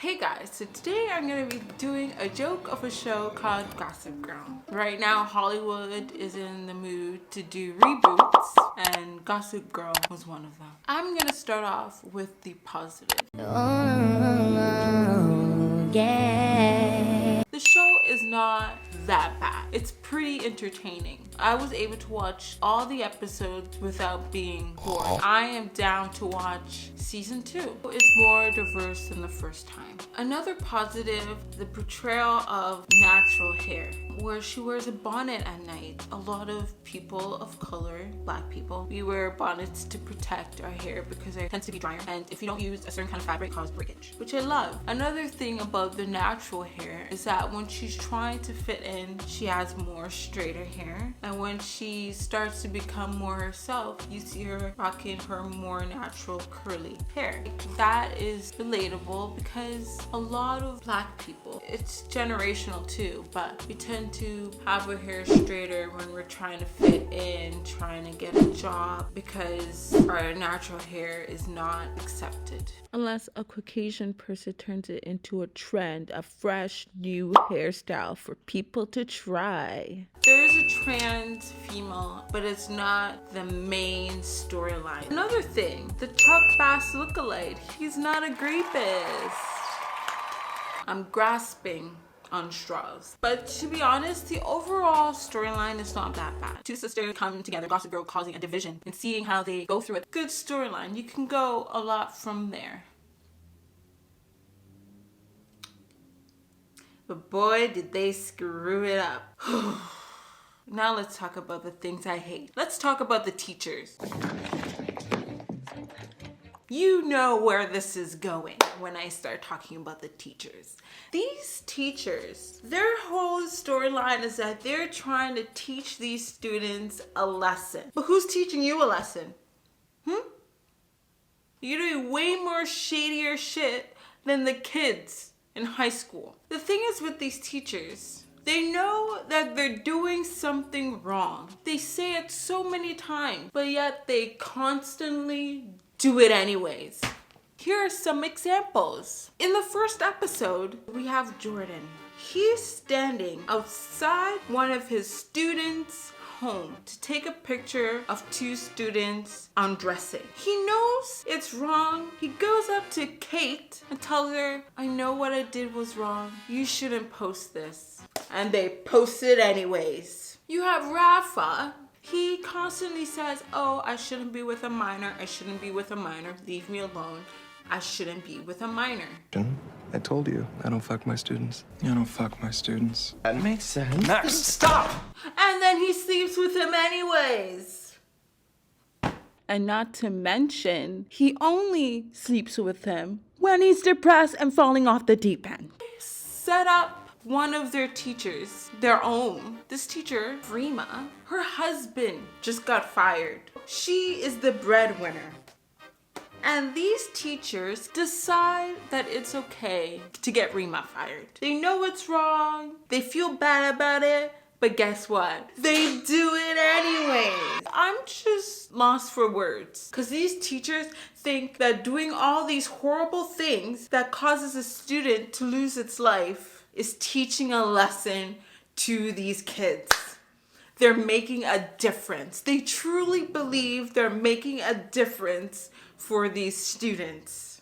Hey guys, so today I'm going to be doing a joke of a show called Gossip Girl. Right now Hollywood is in the mood to do reboots and Gossip Girl was one of them. I'm going to start off with the positive. Oh, yeah. The show is not that bad. It's pretty entertaining. I was able to watch all the episodes without being bored. I am down to watch season 2. It's more diverse than the first time. Another positive, the portrayal of natural hair, where she wears a bonnet at night. A lot of people of color, black people, we wear bonnets to protect our hair because it tends to be drier, and if you don't use a certain kind of fabric, it causes breakage, which I love. Another thing about the natural hair is that when she's trying to fit in, she has more straighter hair, and when she starts to become more herself, you see her rocking her more natural curly hair. That is relatable because a lot of black people, it's generational too, but we tend to have our hair straighter when we're trying to fit in, trying to get a job, because our natural hair is not accepted. Unless a Caucasian person turns it into a trend, a fresh new hairstyle for people to try. There is a trans female, but it's not the main storyline. Another thing, the Chuck Bass lookalike, he's not a rapist. I'm grasping on straws. But to be honest, the overall storyline is not that bad. Two sisters come together, Gossip Girl causing a division, and seeing how they go through it. Good storyline. You can go a lot from there. But boy, did they screw it up. Now let's talk about the things I hate. Let's talk about the teachers. You know where this is going when I start talking about the teachers. These teachers, their whole storyline is that they're trying to teach these students a lesson. But who's teaching you a lesson? You're doing way more shadier shit than the kids in high school. The thing is with these teachers, they know that they're doing something wrong. They say it so many times, but yet they constantly do it anyways. Here are some examples. In the first episode, we have Jordan. He's standing outside one of his students' home to take a picture of two students undressing. He knows it's wrong. He goes up to Kate and tells her, I know what I did was wrong. You shouldn't post this. And they post it anyways. You have Rafa. He constantly says, oh, I shouldn't be with a minor. I shouldn't be with a minor. Leave me alone. I shouldn't be with a minor. I told you, I don't fuck my students. I don't fuck my students. That makes sense. Max, stop! And then he sleeps with him anyways. And not to mention, he only sleeps with him when he's depressed and falling off the deep end. Set up one of their teachers, their own. This teacher, Rima, her husband just got fired. She is the breadwinner. And these teachers decide that it's okay to get Rima fired. They know it's wrong, they feel bad about it, but guess what? They do it anyways. I'm just lost for words. Because these teachers think that doing all these horrible things that causes a student to lose its life is teaching a lesson to these kids. They're making a difference. They truly believe they're making a difference for these students.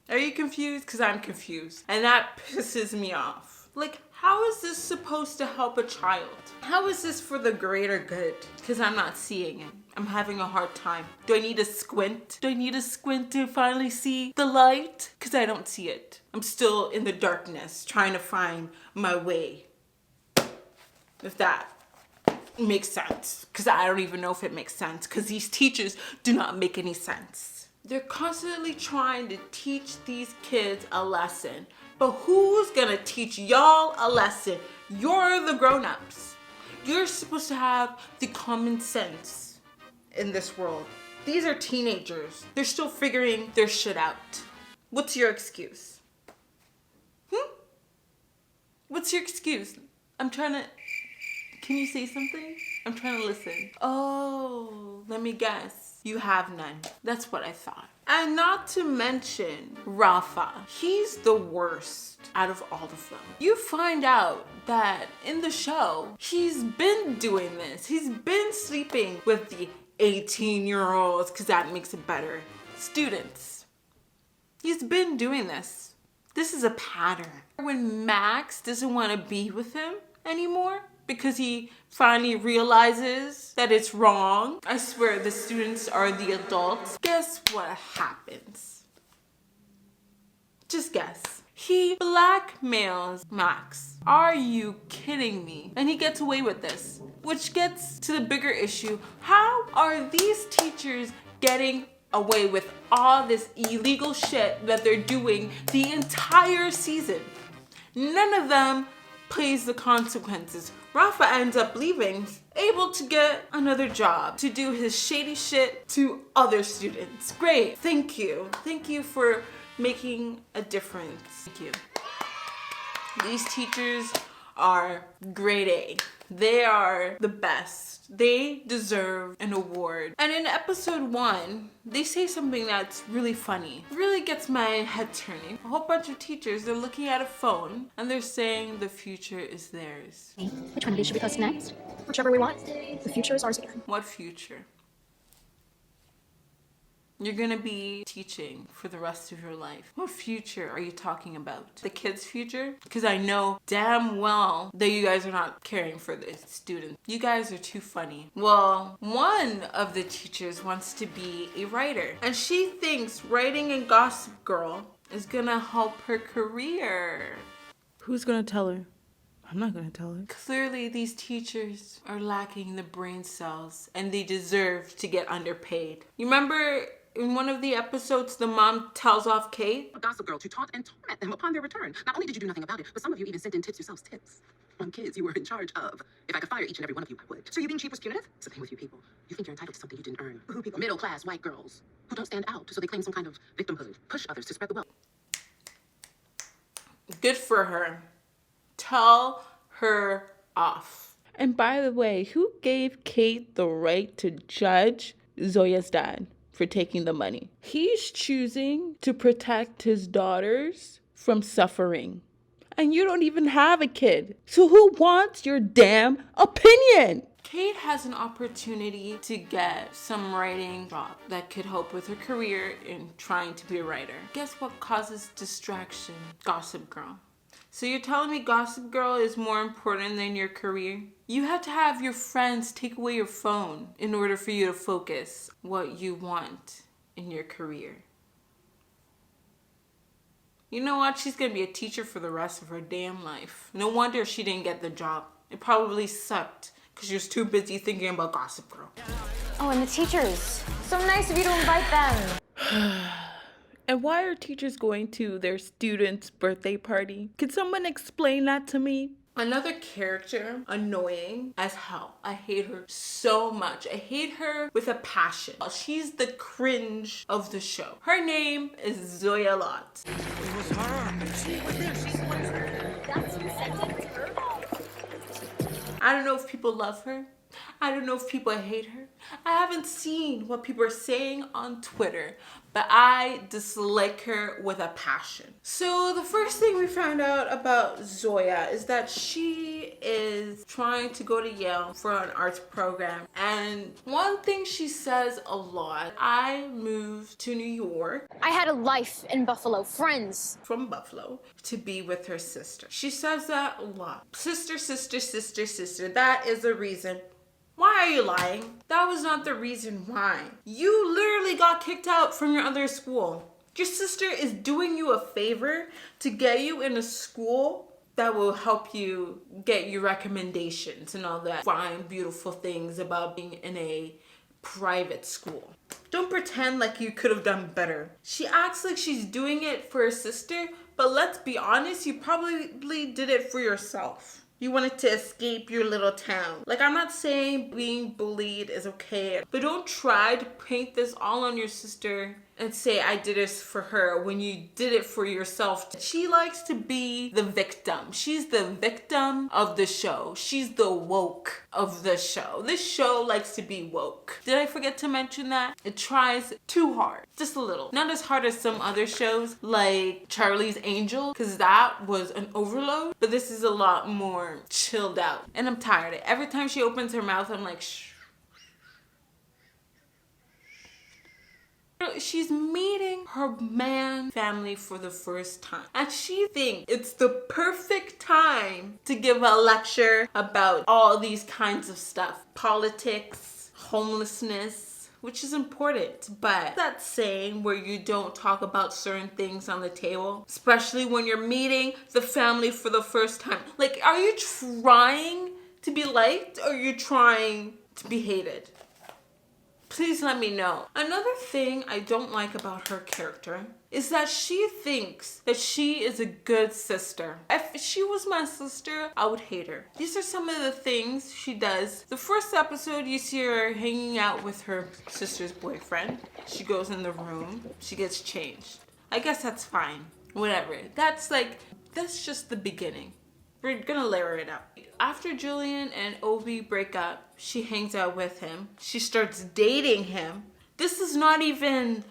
Are you confused? Because I'm confused. And that pisses me off. Like, how is this supposed to help a child? How is this for the greater good? Because I'm not seeing it. I'm having a hard time. Do I need to squint? Do I need to squint to finally see the light? Because I don't see it. I'm still in the darkness trying to find my way. If that makes sense. Because I don't even know if it makes sense. Because these teachers do not make any sense. They're constantly trying to teach these kids a lesson. But who's gonna teach y'all a lesson? You're the grown-ups. You're supposed to have the common sense in this world. These are teenagers. They're still figuring their shit out. What's your excuse? What's your excuse? I'm trying to... Can you say something? I'm trying to listen. Oh, let me guess. You have none. That's what I thought. And not to mention Rafa. He's the worst out of all of them. You find out that in the show, he's been doing this. He's been sleeping with the 18-year-olds, because that makes it better, students. He's been doing this. This is a pattern. When Max doesn't want to be with him anymore, because he finally realizes that it's wrong. I swear the students are the adults. Guess what happens? Just guess. He blackmails Max. Are you kidding me? And he gets away with this. Which gets to the bigger issue. How are these teachers getting away with all this illegal shit that they're doing the entire season? None of them pays the consequences. Rafa ends up leaving, able to get another job to do his shady shit to other students. Great, thank you. Thank you for making a difference. Thank you. These teachers are grade A. They are the best. They deserve an award. And in episode 1, they say something that's really funny. It really gets my head turning. A whole bunch of teachers, they're looking at a phone and they're saying the future is theirs. Which one of these should we post next? Whichever we want. The future is ours again. What future? You're gonna be teaching for the rest of your life. What future are you talking about? The kids' future? Because I know damn well that you guys are not caring for the students. You guys are too funny. Well, one of the teachers wants to be a writer, and she thinks writing in Gossip Girl is gonna help her career. Who's gonna tell her? I'm not gonna tell her. Clearly, these teachers are lacking the brain cells, and they deserve to get underpaid. You remember in one of the episodes, the mom tells off Kate? A Gossip Girl to taunt and torment them upon their return. Not only did you do nothing about it, but some of you even sent in tips yourselves, tips on kids you were in charge of. If I could fire each and every one of you, I would. So you think cheap was punitive? It's the thing with you people. You think you're entitled to something you didn't earn. Who people? Middle-class white girls who don't stand out, so they claim some kind of victimhood, push others to spread the wealth. Good for her. Tell her off. And by the way, who gave Kate the right to judge Zoya's dad for taking the money? He's choosing to protect his daughters from suffering. And you don't even have a kid. So who wants your damn opinion? Kate has an opportunity to get some writing job that could help with her career in trying to be a writer. Guess what causes distraction? Gossip Girl. So you're telling me Gossip Girl is more important than your career? You have to have your friends take away your phone in order for you to focus what you want in your career. You know what? She's going to be a teacher for the rest of her damn life. No wonder she didn't get the job. It probably sucked because she was too busy thinking about Gossip Girl. Oh, and the teachers. So nice of you to invite them. And why are teachers going to their students' birthday party? Could someone explain that to me? Another character, annoying as hell. I hate her so much. I hate her with a passion. She's the cringe of the show. Her name is Zoya Lot. It was her. She was there. She's the one. I don't know if people love her. I don't know if people hate her. I haven't seen what people are saying on Twitter, but I dislike her with a passion. So the first thing we found out about Zoya is that she is trying to go to Yale for an arts program. And one thing she says a lot, I moved to New York. I had a life in Buffalo, friends. From Buffalo to be with her sister. She says that a lot. Sister, sister, sister, sister. That is the reason. Why are you lying? That was not the reason why. You literally got kicked out from your other school. Your sister is doing you a favor to get you in a school that will help you get your recommendations and all that fine, beautiful things about being in a private school. Don't pretend like you could have done better. She acts like she's doing it for her sister, but let's be honest, you probably did it for yourself. You wanted to escape your little town. Like, I'm not saying being bullied is okay, but don't try to paint this all on your sister and say I did this for her when you did it for yourself. She likes to be the victim. She's the victim of the show. She's the woke of the show. This show likes to be woke. Did I forget to mention that? It tries too hard. Just a little. Not as hard as some other shows like Charlie's Angel, because that was an overload. But this is a lot more chilled out. And I'm tired. Every time she opens her mouth, I'm like, shh. She's meeting her man family for the first time, and she thinks it's the perfect time to give a lecture about all these kinds of stuff. Politics, homelessness, which is important, but that saying where you don't talk about certain things on the table, especially when you're meeting the family for the first time. Like, are you trying to be liked or are you trying to be hated? Please let me know. Another thing I don't like about her character is that she thinks that she is a good sister. If she was my sister, I would hate her. These are some of the things she does. The first episode, you see her hanging out with her sister's boyfriend. She goes in the room. She gets changed. I guess that's fine. Whatever. That's just the beginning. We're gonna layer it out. After Julian and Ovi break up, she hangs out with him. She starts dating him. This is not even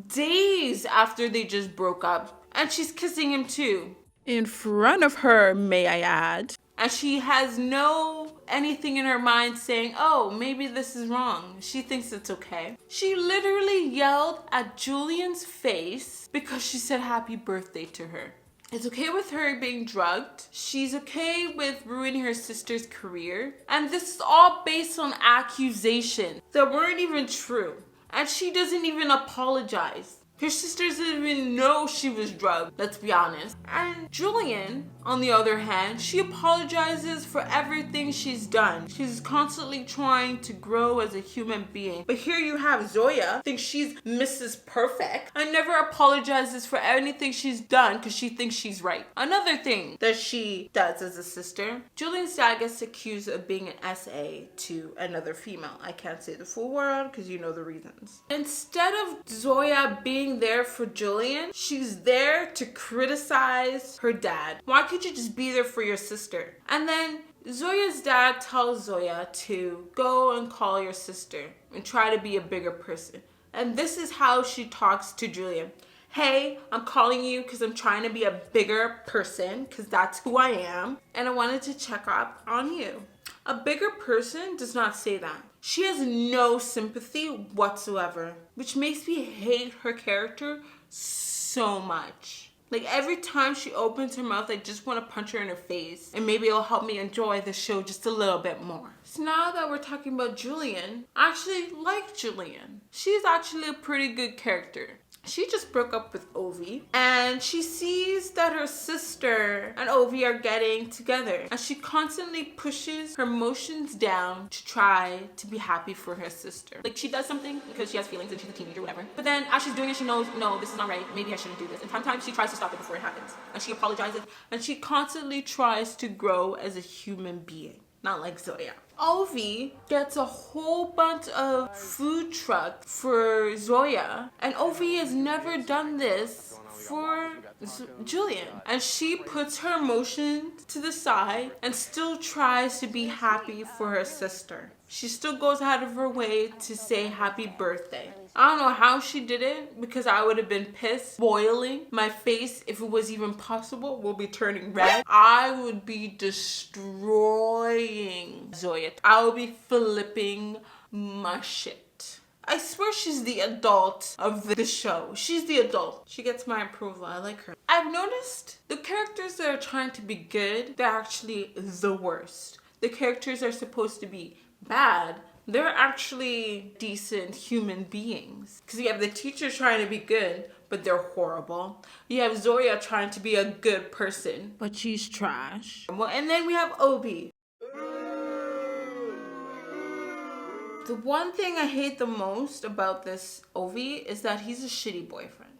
days after they just broke up. And she's kissing him too. In front of her, may I add. And she has no anything in her mind saying, oh, maybe this is wrong. She thinks it's okay. She literally yelled at Julian's face because she said happy birthday to her. It's okay with her being drugged. She's okay with ruining her sister's career. And this is all based on accusations that weren't even true. And she doesn't even apologize. Her sisters didn't even know she was drugged, let's be honest. And Julian, on the other hand, she apologizes for everything she's done. She's constantly trying to grow as a human being. But here you have Zoya, thinks she's Mrs. Perfect, and never apologizes for anything she's done because she thinks she's right. Another thing that she does as a sister, Julian's dad gets accused of being an SA to another female. I can't say the full word because you know the reasons. Instead of Zoya being there for Julian, she's there to criticize her dad. Why could you just be there for your sister? And then Zoya's dad tells Zoya to go and call your sister and try to be a bigger person. And this is how she talks to Julian. Hey, I'm calling you because I'm trying to be a bigger person because that's who I am. And I wanted to check up on you. A bigger person does not say that. She has no sympathy whatsoever, which makes me hate her character so much. Like, every time she opens her mouth, I just want to punch her in her face. And maybe it'll help me enjoy the show just a little bit more. So now that we're talking about Julian, I actually like Julian. She's actually a pretty good character. She just broke up with Ovi, and she sees that her sister and Ovi are getting together, and she constantly pushes her emotions down to try to be happy for her sister. Like, she does something because she has feelings and she's a teenager, whatever. But then as she's doing it, she knows, no, this is not right. Maybe I shouldn't do this. And sometimes she tries to stop it before it happens. And she apologizes, and she constantly tries to grow as a human being. Not like Zoya. Ovi gets a whole bunch of food trucks for Zoya, and Ovi has never done this for Julian. And she puts her emotions to the side and still tries to be happy for her sister. She still goes out of her way to say happy birthday. I don't know how she did it because I would have been pissed, boiling. My face, if it was even possible, will be turning red. I would be destroying Zoya. I would be flipping my shit. I swear she's the adult of the show. She's the adult. She gets my approval. I like her. I've noticed the characters that are trying to be good, they're actually the worst. The characters that are supposed to be bad, they're actually decent human beings. Because you have the teacher trying to be good, but they're horrible. You have Zoya trying to be a good person, but she's trash. Well, and then we have Obi. The one thing I hate the most about this Ovi is that he's a shitty boyfriend.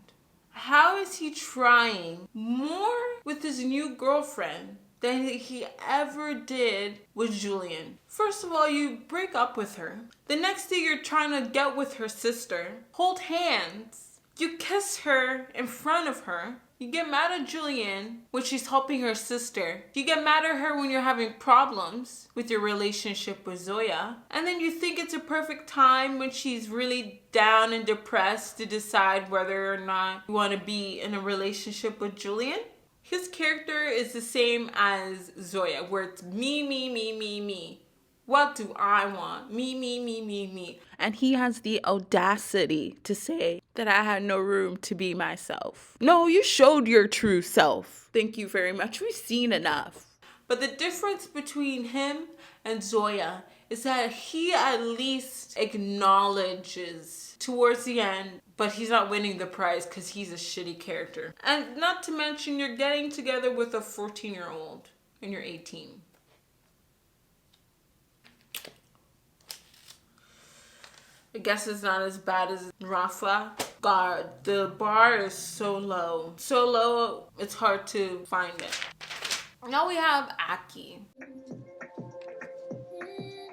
How is he trying more with his new girlfriend than he ever did with Julian? First of all, you break up with her. The next day you're trying to get with her sister. Hold hands. You kiss her in front of her. You get mad at Julian when she's helping her sister. You get mad at her when you're having problems with your relationship with Zoya. And then you think it's a perfect time when she's really down and depressed to decide whether or not you want to be in a relationship with Julian. His character is the same as Zoya, where it's me, me, me, me, me. What do I want? Me, me, me, me, me. And he has the audacity to say that I had no room to be myself. No, you showed your true self. Thank you very much. We've seen enough. But the difference between him and Zoya is that he at least acknowledges towards the end, but he's not winning the prize because he's a shitty character. And not to mention, you're getting together with a 14-year-old and you're 18. I guess it's not as bad as Rafa. God, the bar is so low. So low, it's hard to find it. Now we have Aki.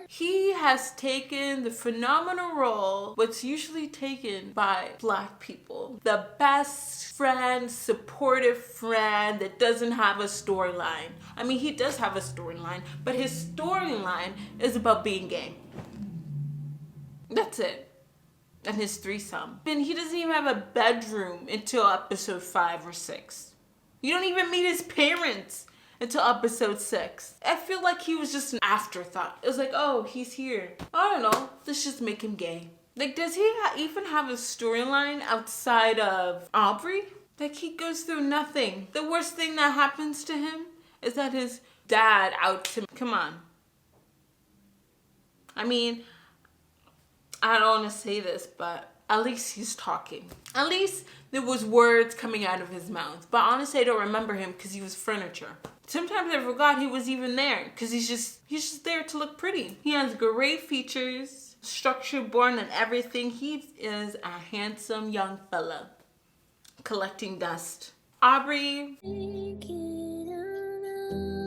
He has taken the phenomenal role, what's usually taken by Black people. The best friend, supportive friend that doesn't have a storyline. I mean, he does have a storyline, but his storyline is about being gay. That's it. And his threesome. And he doesn't even have a bedroom until episode 5 or 6. You don't even meet his parents until episode 6. I feel like he was just an afterthought. It was like, oh, he's here. I don't know. Let's just make him gay. Like, does he even have a storyline outside of Aubrey? Like, he goes through nothing. The worst thing that happens to him is that his dad outs him. Come on. I mean, I don't want to say this, but at least he's talking. At least there was words coming out of his mouth. But honestly, I don't remember him because he was furniture. Sometimes I forgot he was even there because he's just there to look pretty. He has great features, structure born and everything. He is a handsome young fella collecting dust. Aubrey,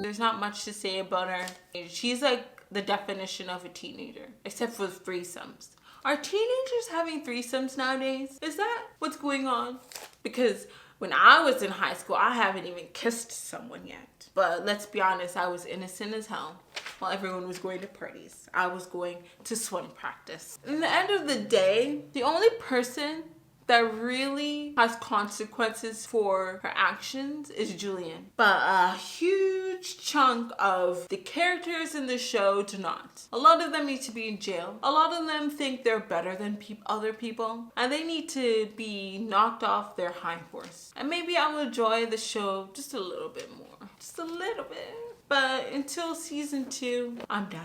there's not much to say about her. She's like the definition of a teenager, except for threesomes. Are teenagers having threesomes nowadays? Is that what's going on? Because when I was in high school, I haven't even kissed someone yet. But let's be honest, I was innocent as hell while everyone was going to parties. I was going to swim practice. In the end of the day, the only person that really has consequences for her actions is Julian. But a huge chunk of the characters in the show do not. A lot of them need to be in jail. A lot of them think they're better than other people. And they need to be knocked off their high horse. And maybe I'll enjoy the show just a little bit more. Just a little bit. But until season 2, I'm done.